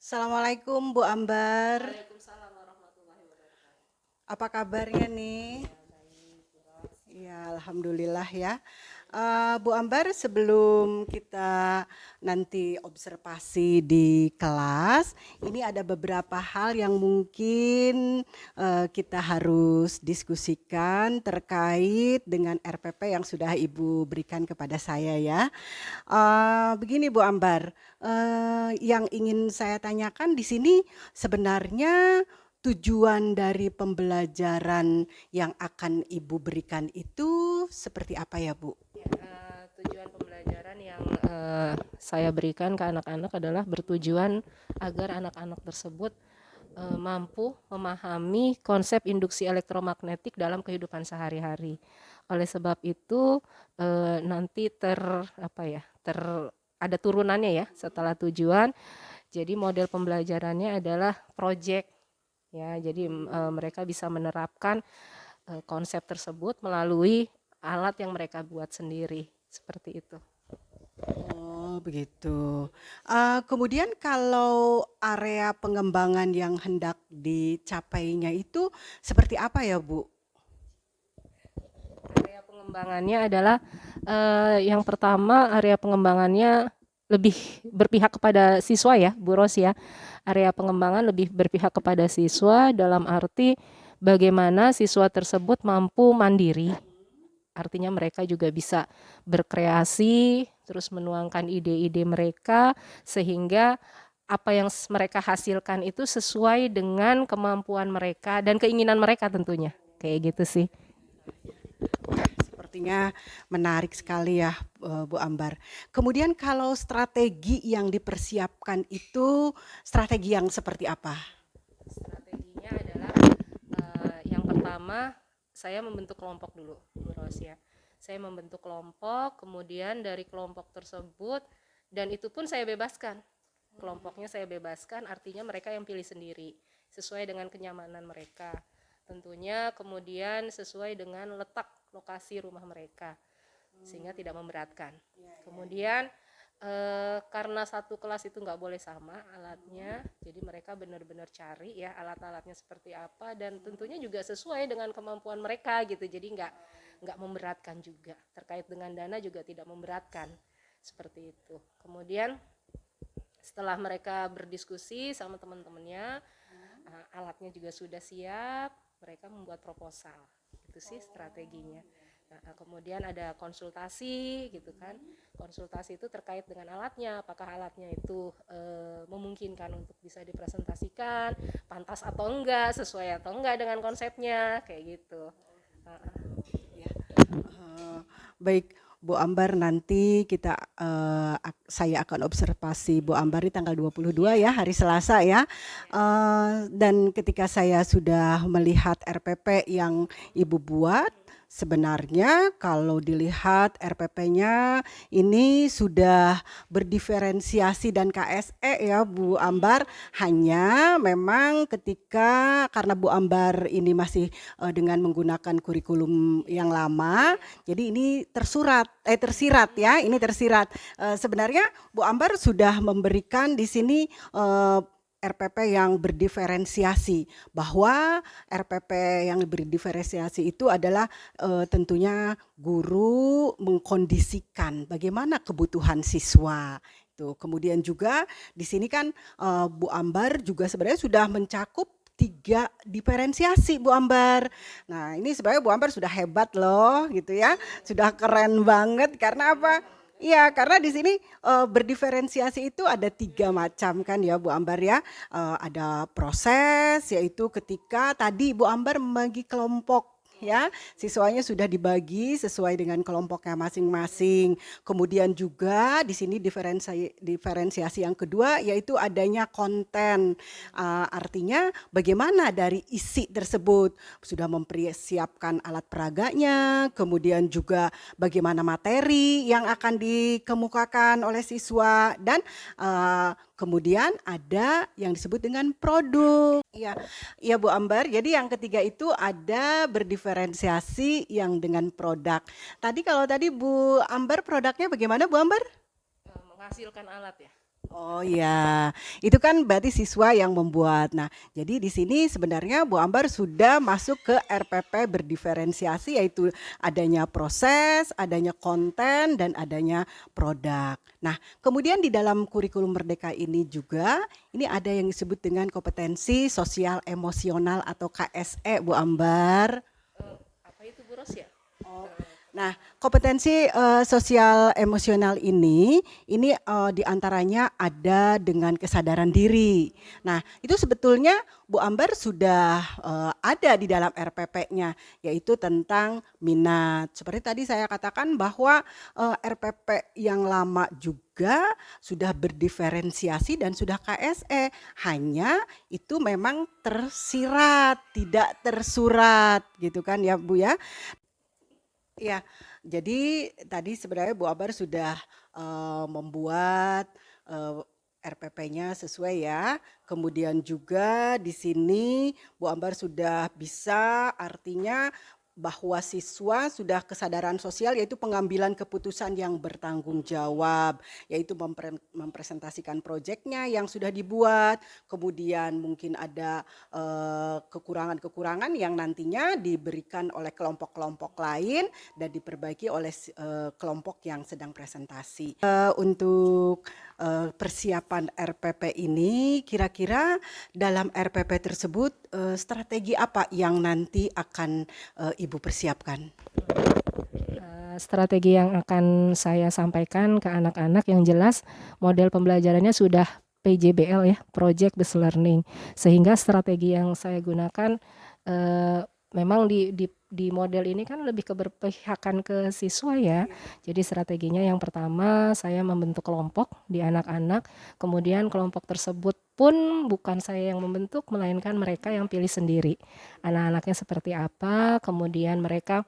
Assalamualaikum Bu Ambar. Waalaikumsalam warahmatullahi wabarakatuh. Apa kabarnya nih? Ya, baik, Ros. Ya, alhamdulillah ya. Bu Ambar, sebelum kita nanti observasi di kelas, ini ada beberapa hal yang mungkin kita harus diskusikan terkait dengan RPP yang sudah Ibu berikan kepada saya ya. Begini Bu Ambar, yang ingin saya tanyakan di sini sebenarnya tujuan dari pembelajaran yang akan Ibu berikan itu seperti apa ya Bu? Ya, tujuan pembelajaran yang saya berikan ke anak-anak adalah bertujuan agar anak-anak tersebut mampu memahami konsep induksi elektromagnetik dalam kehidupan sehari-hari. Oleh sebab itu nanti ada turunannya ya setelah tujuan. Jadi model pembelajarannya adalah project. Ya, jadi mereka bisa menerapkan konsep tersebut melalui alat yang mereka buat sendiri, seperti itu. Oh begitu. Kemudian kalau area pengembangan yang hendak dicapainya itu seperti apa ya Bu? Area pengembangannya adalah yang pertama area pengembangannya lebih berpihak kepada siswa ya, Bu Ros ya. Area pengembangan lebih berpihak kepada siswa dalam arti bagaimana siswa tersebut mampu mandiri. Artinya mereka juga bisa berkreasi, terus menuangkan ide-ide mereka sehingga apa yang mereka hasilkan itu sesuai dengan kemampuan mereka dan keinginan mereka tentunya. Kayak gitu sih. Sepertinya menarik sekali ya Bu Ambar. Kemudian kalau strategi yang dipersiapkan itu strategi yang seperti apa? Strateginya adalah yang pertama saya membentuk kelompok dulu, Bu Ros ya. Saya membentuk kelompok, kemudian dari kelompok tersebut dan itu pun saya bebaskan. Kelompoknya saya bebaskan, artinya mereka yang pilih sendiri sesuai dengan kenyamanan mereka. Tentunya kemudian sesuai dengan letak lokasi rumah mereka sehingga tidak memberatkan. Kemudian karena satu kelas itu nggak boleh sama alatnya, jadi mereka benar-benar cari ya alat-alatnya seperti apa dan tentunya juga sesuai dengan kemampuan mereka gitu. Jadi nggak memberatkan juga. Terkait dengan dana juga tidak memberatkan seperti itu. Kemudian setelah mereka berdiskusi sama teman-temannya, alatnya juga sudah siap, mereka membuat proposal. Itu sih strateginya. Nah, kemudian ada konsultasi gitu kan. Konsultasi itu terkait dengan alatnya, apakah alatnya itu memungkinkan untuk bisa dipresentasikan, pantas atau enggak, sesuai atau enggak dengan konsepnya, kayak gitu. Ya. Baik Bu Ambar, nanti saya akan observasi Bu Ambar di tanggal 22 ya, hari Selasa ya. Dan ketika saya sudah melihat RPP yang Ibu buat, sebenarnya kalau dilihat RPP-nya ini sudah berdiferensiasi dan KSE ya Bu Ambar, hanya memang karena Bu Ambar ini masih dengan menggunakan kurikulum yang lama, jadi ini tersirat ya, ini tersirat. Sebenarnya Bu Ambar sudah memberikan di sini RPP yang berdiferensiasi, bahwa RPP yang berdiferensiasi itu adalah tentunya guru mengkondisikan bagaimana kebutuhan siswa. Kemudian juga di sini kan Bu Ambar juga sebenarnya sudah mencakup 3 diferensiasi Bu Ambar. Nah ini sebenarnya Bu Ambar sudah hebat loh gitu ya, sudah keren banget karena apa? Iya, karena di sini berdiferensiasi itu ada 3 macam kan ya Bu Ambar ya. Ada proses, yaitu ketika tadi Bu Ambar membagi kelompok ya, siswanya sudah dibagi sesuai dengan kelompoknya masing-masing. Kemudian juga di sini diferensiasi yang kedua yaitu adanya konten. Artinya bagaimana dari isi tersebut, sudah mempersiapkan alat peraganya, kemudian juga bagaimana materi yang akan dikemukakan oleh siswa, dan kemudian ada yang disebut dengan produk. Iya Bu Ambar, jadi yang ketiga itu ada berdiferensiasi yang dengan produk. Kalau tadi Bu Ambar produknya bagaimana Bu Ambar? Menghasilkan alat ya. Oh ya, itu kan berarti siswa yang membuat. Nah, jadi di sini sebenarnya Bu Ambar sudah masuk ke RPP berdiferensiasi, yaitu adanya proses, adanya konten, dan adanya produk. Nah, kemudian di dalam kurikulum Merdeka ini juga, ini ada yang disebut dengan kompetensi sosial emosional atau KSE, Bu Ambar. Apa itu Bu Ros ya? Oh, nah, kompetensi sosial emosional ini diantaranya ada dengan kesadaran diri. Nah, itu sebetulnya Bu Ambar sudah ada di dalam RPP-nya, yaitu tentang minat. Seperti tadi saya katakan bahwa RPP yang lama juga sudah berdiferensiasi dan sudah KSE, hanya itu memang tersirat, tidak tersurat, gitu kan ya Bu ya. Iya, jadi tadi sebenarnya Bu Abar sudah membuat RPP-nya sesuai ya. Kemudian juga di sini Bu Ambar sudah bisa, artinya bahwa siswa sudah kesadaran sosial, yaitu pengambilan keputusan yang bertanggung jawab, yaitu mempresentasikan proyeknya yang sudah dibuat, kemudian mungkin ada kekurangan-kekurangan yang nantinya diberikan oleh kelompok-kelompok lain dan diperbaiki oleh kelompok yang sedang presentasi. Untuk persiapan RPP ini, kira-kira dalam RPP tersebut strategi apa yang nanti akan Ibu persiapkan? Strategi yang akan saya sampaikan ke anak-anak yang jelas model pembelajarannya sudah PJBL ya, Project Based Learning. Sehingga strategi yang saya gunakan memang di model ini kan lebih keberpihakan ke siswa ya. Jadi strateginya yang pertama saya membentuk kelompok di anak-anak, kemudian kelompok tersebut pun bukan saya yang membentuk, melainkan mereka yang pilih sendiri. Anak-anaknya seperti apa, kemudian mereka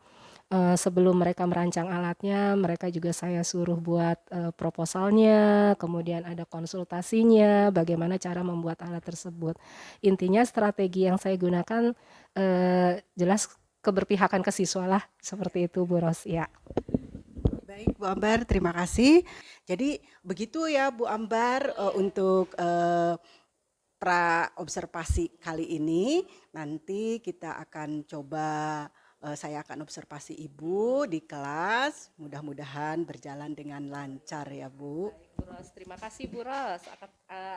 sebelum mereka merancang alatnya, mereka juga saya suruh buat proposalnya, kemudian ada konsultasinya, bagaimana cara membuat alat tersebut. Intinya strategi yang saya gunakan jelas keberpihakan ke siswa lah, seperti itu Bu Ros ya. Baik Bu Ambar, terima kasih. Jadi begitu ya Bu Ambar untuk pra observasi kali ini. Nanti kita akan coba, saya akan observasi Ibu di kelas, mudah-mudahan berjalan dengan lancar ya Bu. Bu Ros, terima kasih Bu Ros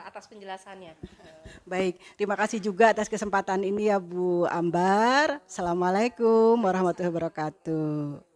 atas penjelasannya. Baik, terima kasih juga atas kesempatan ini ya Bu Ambar. Assalamualaikum warahmatullahi wabarakatuh.